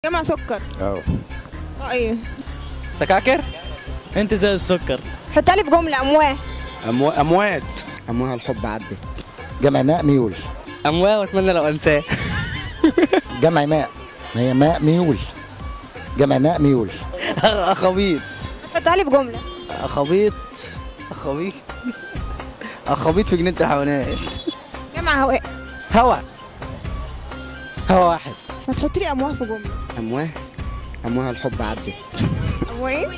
جمع سكر. ايه. سكاكر. انت زي السكر. حطها لي في جملة. أمواه. اموات. أمواه الحب عدت. جمع ماء ميول. امواه واتمنى لو انساه. جمع ماء، ما هي ماء ميول. جمع ماء ميول. اخابيط. حطها لي في جملة. اخابيط. اخابيط. اخابيط في جنينة الحيوانات. جمع هواء. هوا. هوا واحد. ما تحط لي أمواه في جملة. أمواه. أمواه الحب عدت. أمواه ايه؟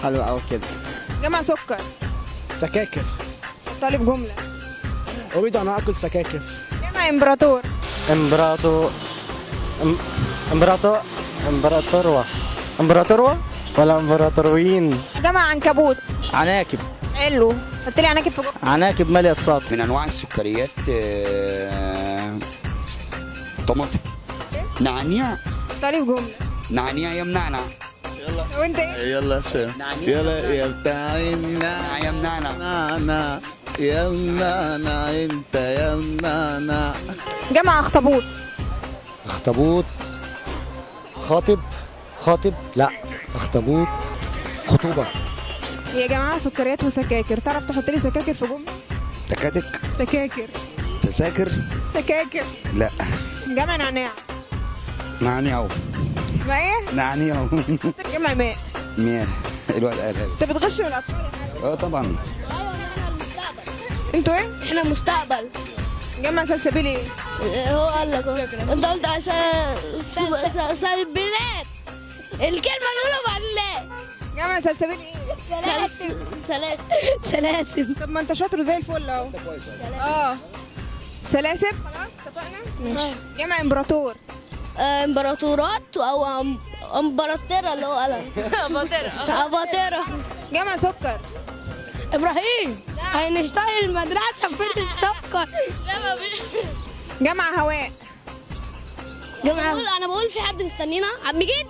حلو أوي كده. جمع سكر. سكاكر. حطها لي في جملة. اريد ان اكل سكاكر. جمع إمبراطور. امبراطور. امبراطور. امبراطوروة. امبراطوروة ولا امبراطوروين؟ جمع عنكبوت. عناكب. حلو. حط لي عناكب في جملة. عناكب مالية السطح. من انواع السكريات طماطم. نعناع. حطها لي في جملة. نعناع يا منعنع. وأنت إيه؟ يلا يا شيخ. يلا يا بتاع نعناع يا منعنع. النعنع يا منعنع انت يا منعنع. جمع أخطبوط. أخطبوط. خاطب. خاطب لا. أخطبوط. خطوبة. هي جماعة سكريات وسكاكر. تعرف تحط لي سكاكر في جملة؟ تكاتك. سكاكر. تذاكر. سكاكر. لا. جمع نعناع. نعناع. ما ايه؟ نعناع. جمع ماء. مياه. الواد قالها لي. انت بتغش من الأطفال يا حاج. طبعا. انتوا ايه؟ احنا مستقبل. جمع سلسبيل ايه؟ هو قال لك انت قلت سلبيلات. الكلمة الأولى بعد لا. جمع سلسبيل ايه؟ سلاسل. طب ما انت شاطر زي الفل اهو. اه. سلاسل. خلاص اتفقنا؟ ماشي. جمع امبراطور. امبراطورات او امبراطورة اللي هو قالها. اباطرة. جمع سكر. ابراهيم هنشتغل المدرسة في السكر. جمع هواء. انا بقول في حد مستنينا عم جيد.